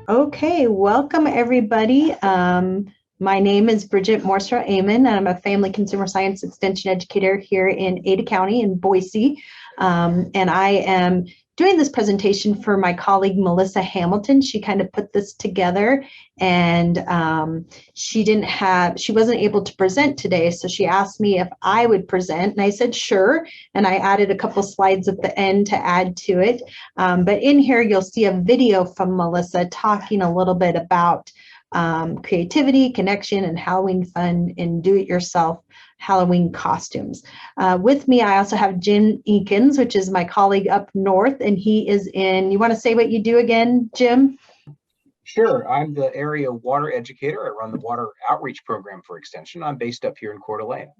Okay, welcome everybody. My name is Bridget Morstra-Amon, and I'm a family consumer science extension educator here in Ada County in Boise. And I am doing this presentation for my colleague Melissa Hamilton. She kind of put this together, and she wasn't able to present today, so she asked me if I would present, and I said sure, and I added a couple slides at the end to add to it. But in here, you'll see a video from Melissa talking a little bit about creativity, connection, and Halloween fun in do-it-yourself Halloween costumes. With me, I also have Jim Eakins, which is my colleague up north, and he is in, you want to say what you do again, Jim? Sure. I'm the area water educator. I run the water outreach program for Extension. I'm based up here in Coeur d'Alene.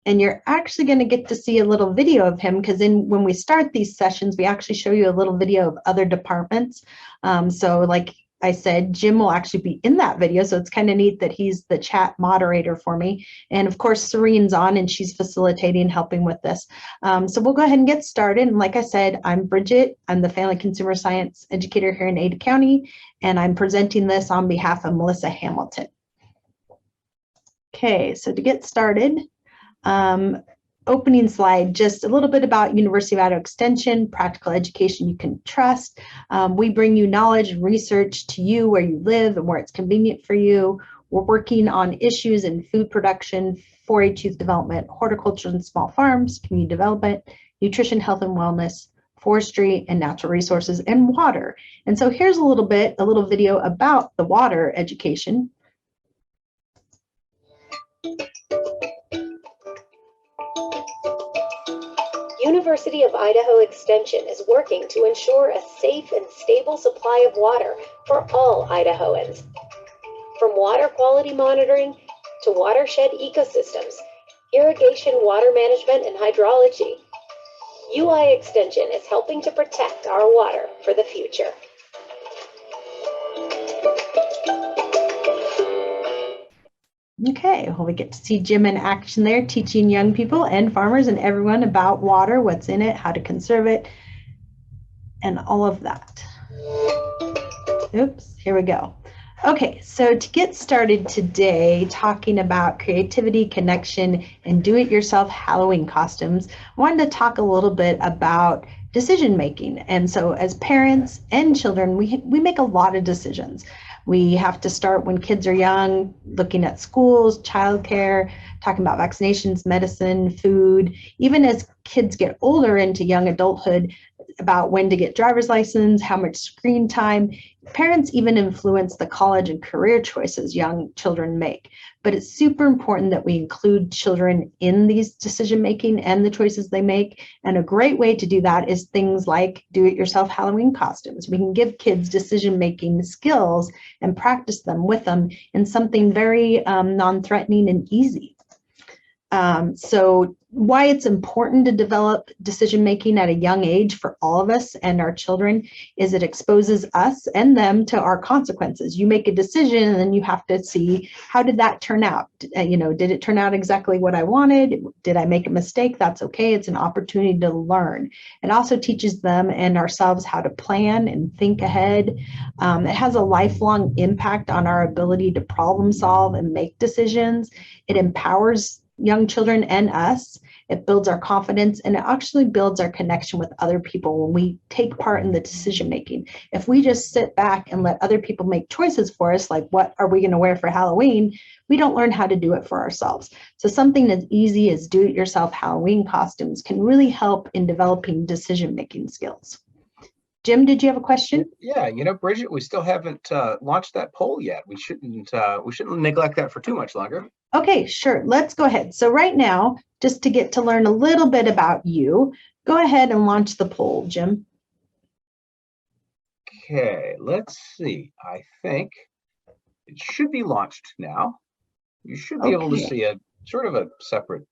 And you're actually going to get to see a little video of him, because when we start these sessions, we actually show you a little video of other departments. So like I said, Jim will actually be in that video, so it's kind of neat that he's the chat moderator for me. And of course, Serene's on, and she's facilitating, helping with this. So we'll go ahead and get started. And like I said, I'm Bridget. I'm the family consumer science educator here in Ada County, and I'm presenting this on behalf of Melissa Hamilton. Okay, so to get started, opening slide, just a little bit about University of Idaho Extension, practical education you can trust. We bring you knowledge and research to you where you live and where it's convenient for you. We're working on issues in food production, 4-H youth development, horticulture and small farms, community development, nutrition, health and wellness, forestry and natural resources, and water. And so here's a little video about the water education. University of Idaho Extension is working to ensure a safe and stable supply of water for all Idahoans. From water quality monitoring to watershed ecosystems, irrigation, water management, and hydrology, UI Extension is helping to protect our water for the future. Okay, well, we get to see Jim in action there, teaching young people and farmers and everyone about water, what's in it, how to conserve it, and all of that. Oops, here we go. Okay, so to get started today, talking about creativity, connection, and do-it-yourself Halloween costumes, I wanted to talk a little bit about decision making. And so as parents and children, we make a lot of decisions. We have to start when kids are young, looking at schools, childcare, talking about vaccinations, medicine, food. Even as kids get older into young adulthood, about when to get driver's license, how much screen time. Parents even influence the college and career choices young children make. But it's super important that we include children in these decision making and the choices they make. And a great way to do that is things like do-it-yourself Halloween costumes. We can give kids decision making skills and practice them with them in something very non-threatening and easy. So why it's important to develop decision making at a young age for all of us and our children is it exposes us and them to our consequences. You make a decision and then you have to see, how did that turn out? Did it turn out exactly what I wanted? Did I make a mistake? That's okay. It's an opportunity to learn. It also teaches them and ourselves how to plan and think ahead. It has a lifelong impact on our ability to problem solve and make decisions. It empowers young children and us. It builds our confidence, and it actually builds our connection with other people when we take part in the decision making. If we just sit back and let other people make choices for us, like what are we going to wear for Halloween, we don't learn how to do it for ourselves. So something as easy as do-it-yourself Halloween costumes can really help in developing decision making skills. Jim, did you have a question? Yeah, Bridget, we still haven't launched that poll yet. We shouldn't neglect that for too much longer. Okay, sure. Let's go ahead. So right now, just to get to learn a little bit about you, go ahead and launch the poll, Jim. Okay, let's see. I think it should be launched now. You should be able to see a sort of a separate.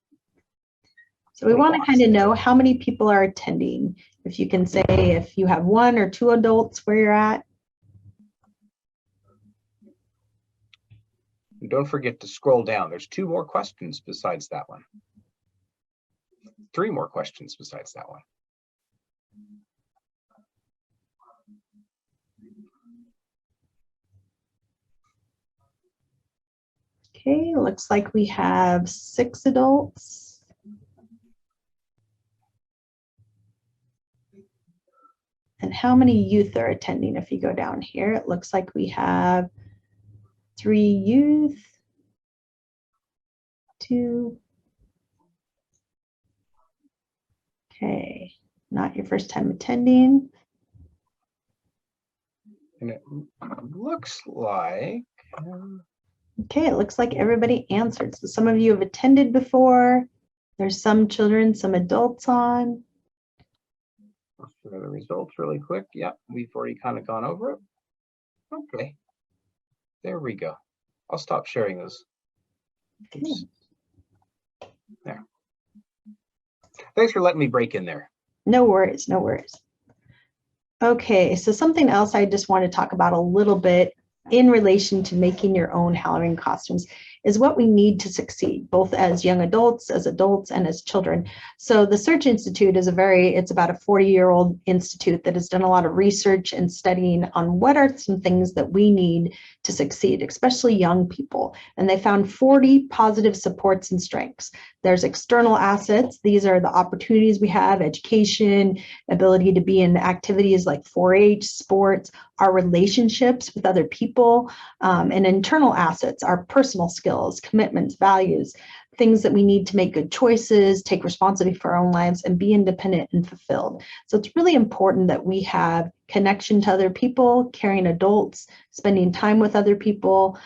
So we want to kind of know how many people are attending. If you can say if you have 1 or 2 adults where you're at. And don't forget to scroll down. There's 2 more questions besides that one. 3 more questions besides that one. Okay, looks like we have 6 adults. And how many youth are attending? If you go down here, it looks like we have 3 youth, 2. Okay, not your first time attending. And it looks like. Okay, it looks like everybody answered. So some of you have attended before. There's some children, some adults on. Let's look at the results really quick. Yep, we've already kind of gone over it. Okay, there we go. I'll stop sharing those. Oops. There. Thanks for letting me break in there. No worries, no worries. Okay, so something else I just want to talk about a little bit in relation to making your own Halloween costumes is what we need to succeed, both as young adults, and as children. So the Search Institute is it's about a 40-year-old institute that has done a lot of research and studying on what are some things that we need to succeed, especially young people. And they found 40 positive supports and strengths. There's external assets. These are the opportunities we have, education, ability to be in activities like 4-H, sports, our relationships with other people, and internal assets, our personal skills, commitments, values, things that we need to make good choices, take responsibility for our own lives, and be independent and fulfilled. So it's really important that we have connection to other people, caring adults, spending time with other people.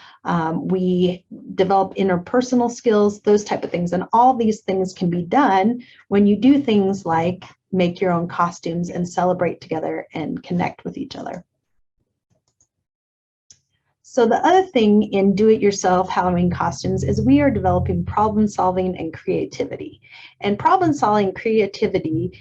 We develop interpersonal skills, those type of things. And all these things can be done when you do things like make your own costumes and celebrate together and connect with each other. So the other thing in do-it-yourself Halloween costumes is we are developing problem solving and creativity. And problem solving creativity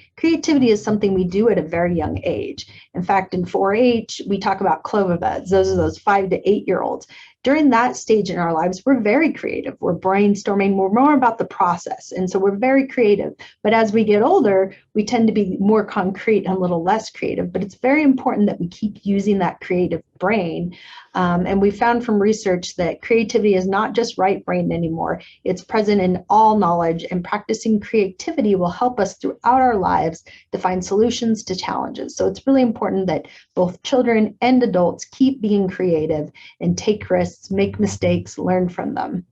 is something we do at a very young age. In fact, in 4-H, we talk about clover buds. Those are those 5 to 8-year-olds. During that stage in our lives, we're very creative. We're brainstorming. We're more about the process. And so we're very creative. But as we get older, we tend to be more concrete and a little less creative. But it's very important that we keep using that creative brain. And we found from research that creativity is not just right-brained anymore. It's present in all knowledge, and practicing creativity will help us throughout our lives to find solutions to challenges. So it's really important that both children and adults keep being creative and take risks, make mistakes, learn from them.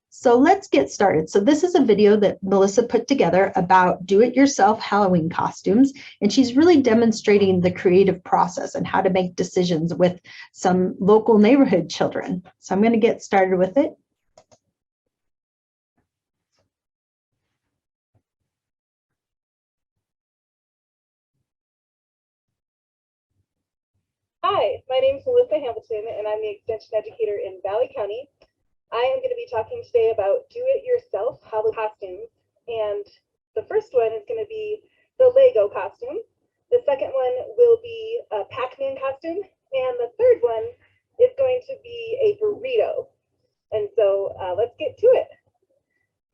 So let's get started. So this is a video that Melissa put together about do-it-yourself Halloween costumes, and she's really demonstrating the creative process and how to make decisions with some local neighborhood children. So I'm going to get started with it. Hi, my name is Melissa Hamilton, and I'm the Extension Educator in Valley County. I am going to be talking today about do-it-yourself Halloween costumes, and the first one is going to be the Lego costume. The second one will be a Pac-Man costume, and the third one is going to be a burrito. And so let's get to it.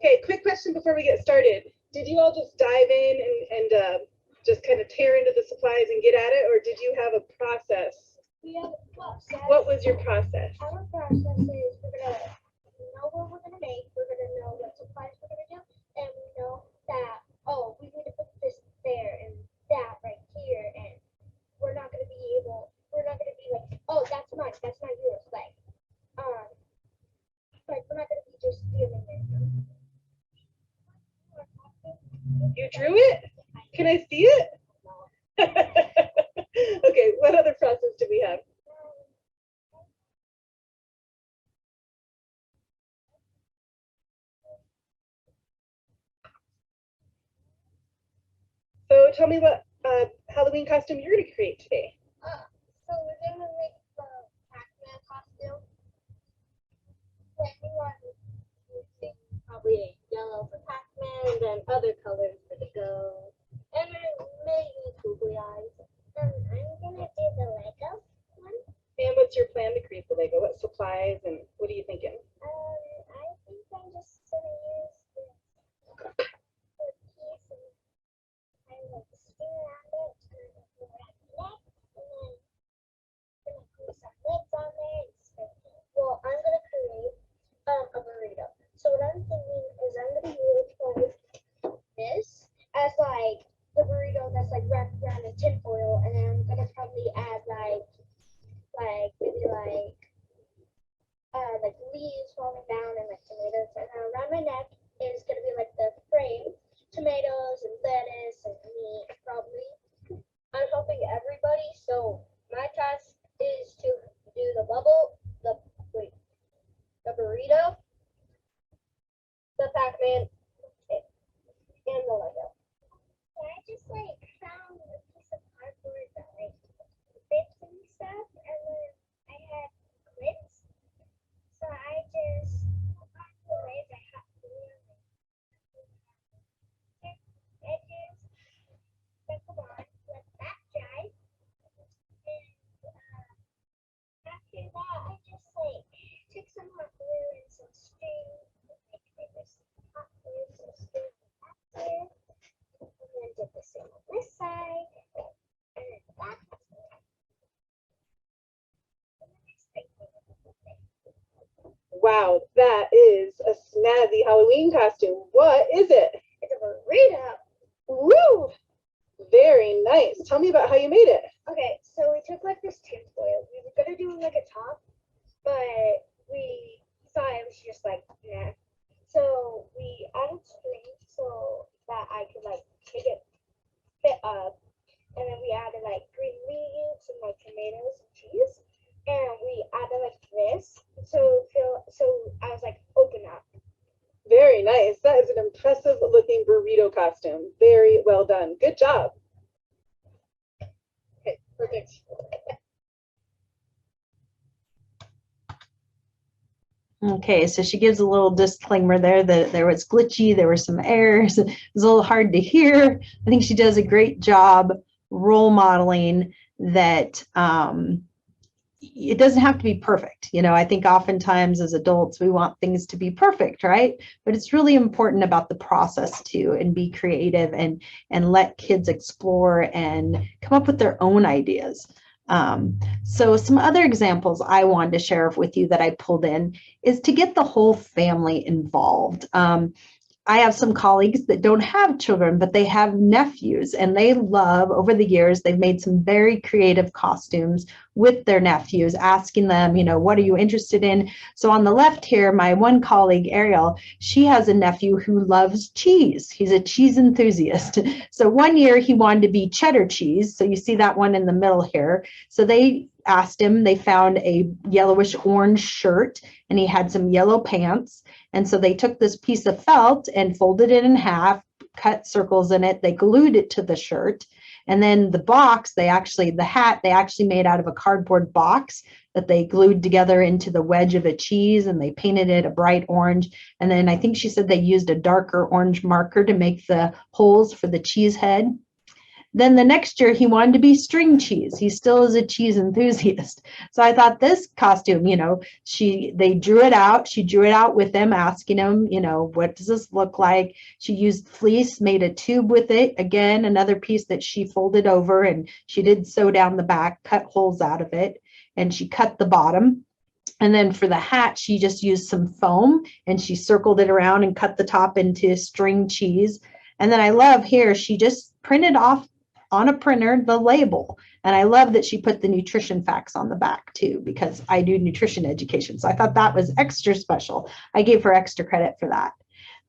Okay, quick question before we get started. Did you all just dive in and just kind of tear into the supplies and get at it, or did you have a process? We have a process. What was your process? Our process is we're gonna know what we're gonna make, we're gonna know what supplies we're gonna do, and we know that, oh, we need to put this there and that right here, and we're not gonna be like, oh, that's mine, that's not yours, like we're not gonna be just stealing it. You drew it? Can I see it? Okay, what other process do we have? So tell me what Halloween costume you're going to create today. So we're gonna make the Pac-Man costume. Planning on using probably yellow for Pac-Man and then other colors for the ghost. And then maybe googly eyes. And I'm gonna do the Lego one. And what's your plan to create the Lego? What supplies and what are you thinking? I think I'm just gonna use the piece and kind of spin around it and go around the neck, and then I'm gonna put some lids on there and spin it. Well, I'm gonna create tomatoes and lettuce and meat, probably. I'm helping everybody, so my task is to do the burrito, the Pac-Man, and the Lego. I just like found a piece of cardboard that like fits and stuff, and then I had clips, so I just raised a half edges, stuck them on, let that dry, and after that I just like took some hot glue and some string, like there was hot glue, some string back there, and then did the same on this side, and then that. Wow, that is a snazzy Halloween costume. What is it? It's a burrito. Woo! Very nice. Tell me about how you made it. Okay, so we took like this tin foil. We were gonna do like a top, but we thought it was just like nah. So we added string so that I could like make it fit up, and then we added like green leaves and like tomatoes and cheese, and we added like this. So I was like, open up. Very nice. That is an impressive looking burrito costume. Very well done. Good job. Okay, perfect. Okay, so she gives a little disclaimer there that there was glitchy, there were some errors, it was a little hard to hear. I think she does a great job role modeling that it doesn't have to be perfect. You know, I think oftentimes as adults, we want things to be perfect, right? But it's really important about the process too, and be creative and let kids explore and come up with their own ideas. So some other examples I wanted to share with you that I pulled in is to get the whole family involved. I have some colleagues that don't have children, but they have nephews, and they love, over the years, they've made some very creative costumes with their nephews, asking them, you know, what are you interested in? So on the left here, my one colleague, Ariel, she has a nephew who loves cheese. He's a cheese enthusiast. So one year he wanted to be cheddar cheese. So you see that one in the middle here. So they asked him, they found a yellowish orange shirt, and he had some yellow pants. And so they took this piece of felt and folded it in half, cut circles in it. They glued it to the shirt. And then the box, the hat, they actually made out of a cardboard box that they glued together into the wedge of a cheese, and they painted it a bright orange. And then I think she said they used a darker orange marker to make the holes for the cheese head. Then the next year he wanted to be string cheese. He still is a cheese enthusiast. So I thought this costume, you know, they drew it out. She drew it out with them, asking him, you know, what does this look like? She used fleece, made a tube with it. Again, another piece that she folded over, and she did sew down the back, cut holes out of it, and she cut the bottom. And then for the hat, she just used some foam, and she circled it around and cut the top into string cheese. And then I love here, she just printed off on a printer the label. And I love that she put the nutrition facts on the back too, because I do nutrition education. So I thought that was extra special. I gave her extra credit for that.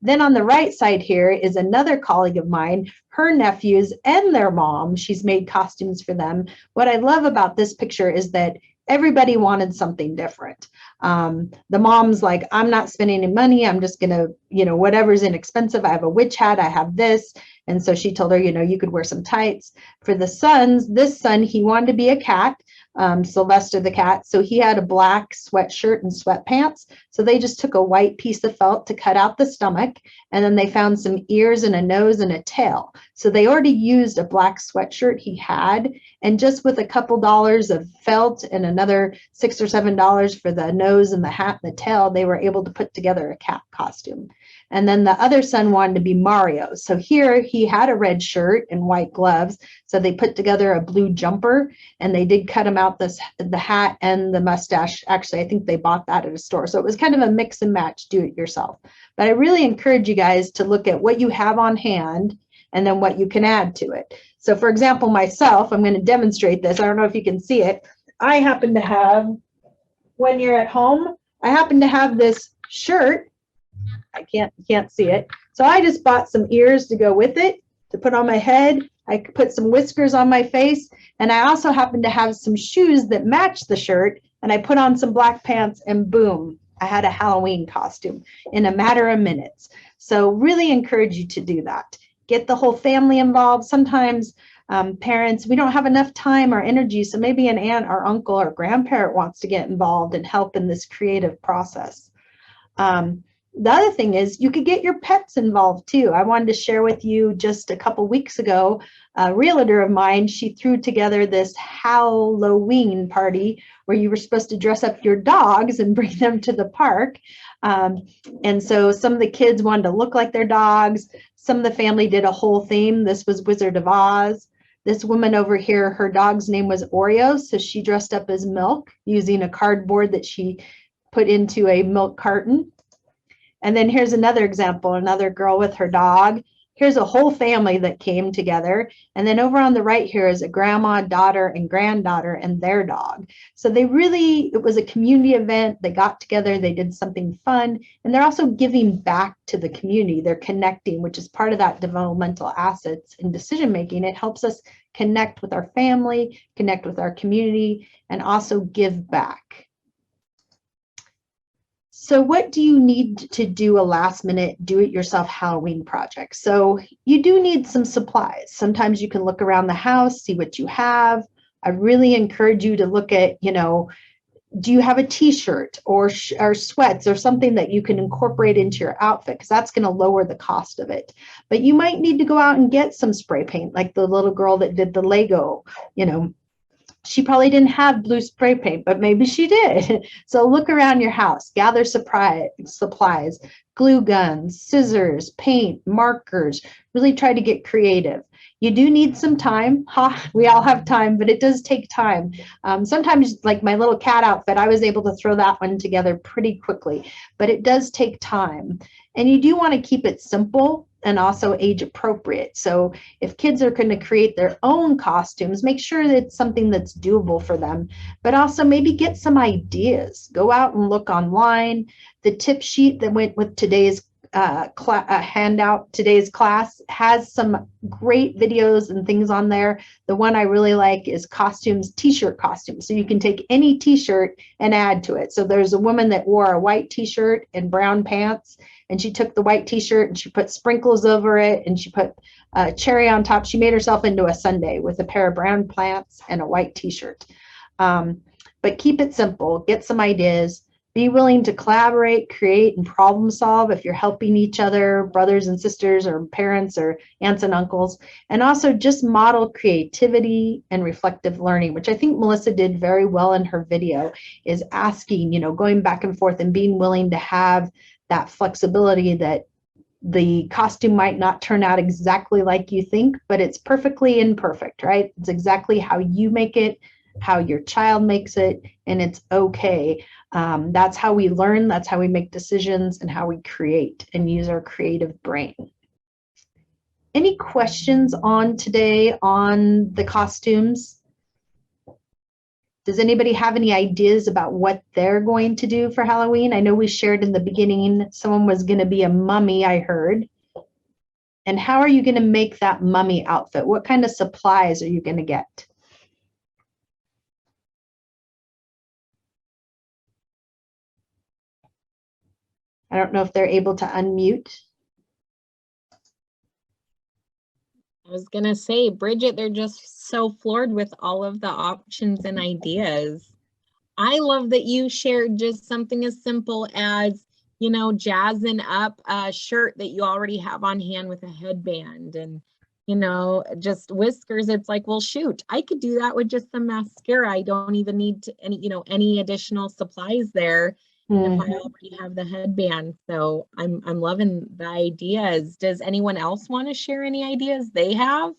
Then on the right side here is another colleague of mine, her nephews and their mom. She's made costumes for them. What I love about this picture is that everybody wanted something different. The mom's like, I'm not spending any money. I'm just going to, you know, whatever's inexpensive. I have a witch hat. I have this. And so she told her, you know, you could wear some tights. For the sons, this son, he wanted to be a cat, Sylvester the cat. So he had a black sweatshirt and sweatpants. So they just took a white piece of felt to cut out the stomach. And then they found some ears and a nose and a tail. So they already used a black sweatshirt he had. And just with a couple dollars of felt and another $6 or $7 for the nose and the hat and the tail, they were able to put together a cat costume. And then the other son wanted to be Mario. So here he had a red shirt and white gloves. So they put together a blue jumper, and they did cut him out the hat and the mustache. Actually, I think they bought that at a store. So it was kind of a mix and match, do it yourself. But I really encourage you guys to look at what you have on hand and then what you can add to it. So for example, myself, I'm going to demonstrate this. I don't know if you can see it. I happen to have, when you're at home, I happen to have this shirt. I can't see it. So I just bought some ears to go with it to put on my head. I put some whiskers on my face, and I also happened to have some shoes that matched the shirt, and I put on some black pants, and boom, I had a Halloween costume in a matter of minutes. So really encourage you to do that. Get the whole family involved. Sometimes parents, we don't have enough time or energy, so maybe an aunt or uncle or grandparent wants to get involved and help in this creative process. The other thing is you could get your pets involved too. I wanted to share with you just a couple weeks ago, a realtor of mine, she threw together this Halloween party where you were supposed to dress up your dogs and bring them to the park. And so some of the kids wanted to look like their dogs. Some of the family did a whole theme. This was Wizard of Oz. This woman over here, her dog's name was Oreo, so she dressed up as Milk using a cardboard that she put into a milk carton. And then here's another example, another girl with her dog. Here's a whole family that came together. And then over on the right here is a grandma, daughter, and granddaughter and their dog. So it was a community event. They got together, they did something fun, and they're also giving back to the community. They're connecting, which is part of that developmental assets in decision making. It helps us connect with our family, connect with our community, and also give back. So what do you need to do a last minute do-it-yourself Halloween project? So you do need some supplies. Sometimes you can look around the house, see what you have. I really encourage you to look at, do you have a t-shirt or sweats or something that you can incorporate into your outfit, because that's going to lower the cost of it. But you might need to go out and get some spray paint, like the little girl that did the Lego, she probably didn't have blue spray paint, but maybe she did. So look around your house, gather supplies, glue guns, scissors, paint, markers, really try to get creative. You do need some time. We all have time, but it does take time. Sometimes, like my little cat outfit, I was able to throw that one together pretty quickly, but it does take time. And you do want to keep it simple and also age appropriate. So if kids are going to create their own costumes, make sure that it's something that's doable for them, but also maybe get some ideas. Go out and look online. The tip sheet that went with today's handout, today's class, has some great videos and things on there. The one I really like is costumes, t-shirt costumes. So you can take any t-shirt and add to it. So there's a woman that wore a white t-shirt and brown pants, and she took the white t-shirt and she put sprinkles over it and she put a cherry on top. She made herself into a sundae with a pair of brown pants and a white t-shirt. But keep it simple, get some ideas, be willing to collaborate, create, and problem solve if you're helping each other, brothers and sisters or parents or aunts and uncles. And also just model creativity and reflective learning, which I think Melissa did very well in her video, is asking, going back and forth and being willing to have that flexibility that the costume might not turn out exactly like you think, but it's perfectly imperfect, right? It's exactly how you make it, how your child makes it, and it's okay. That's how we learn, that's how we make decisions, and how we create and use our creative brain. Any questions on today on the costumes? Does anybody have any ideas about what they're going to do for Halloween? I know we shared in the beginning, someone was going to be a mummy, I heard. And how are you going to make that mummy outfit? What kind of supplies are you going to get? I don't know if they're able to unmute. I was gonna say, Bridget, they're just so floored with all of the options and ideas. I love that you shared just something as simple as, jazzing up a shirt that you already have on hand with a headband and, just whiskers. It's like, well, shoot, I could do that with just some mascara. I don't even need any additional supplies there. If I already have the headband. So I'm loving the ideas. Does anyone else want to share any ideas they have?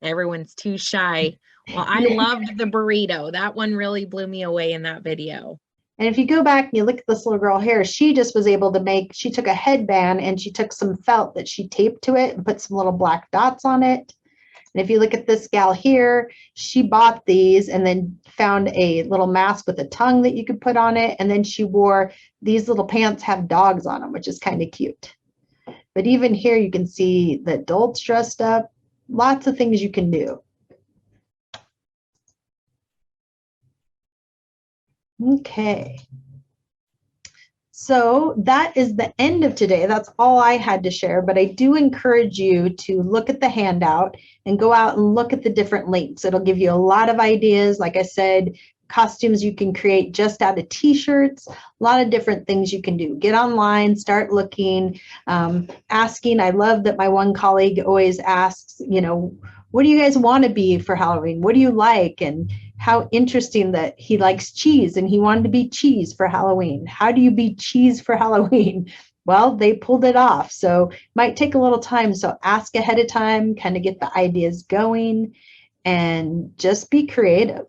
Everyone's too shy. Well, I loved the burrito. That one really blew me away in that video. And if you go back and you look at this little girl here, she just was able to she took a headband and she took some felt that she taped to it and put some little black dots on it. And if you look at this gal here, she bought these and then found a little mask with a tongue that you could put on it. And then she wore these little pants have dogs on them, which is kind of cute. But even here, you can see the adults dressed up. Lots of things you can do. Okay. So that is the end of today. That's all I had to share, but I do encourage you to look at the handout and go out and look at the different links. It'll give you a lot of ideas. Like I said, costumes you can create just out of t-shirts, a lot of different things you can do. Get online, start looking, asking. I love that my one colleague always asks, you know, what do you guys want to be for Halloween? What do you like? And how interesting that he likes cheese and he wanted to be cheese for Halloween. How do you be cheese for Halloween? Well, they pulled it off. So it might take a little time. So ask ahead of time, kind of get the ideas going and just be creative.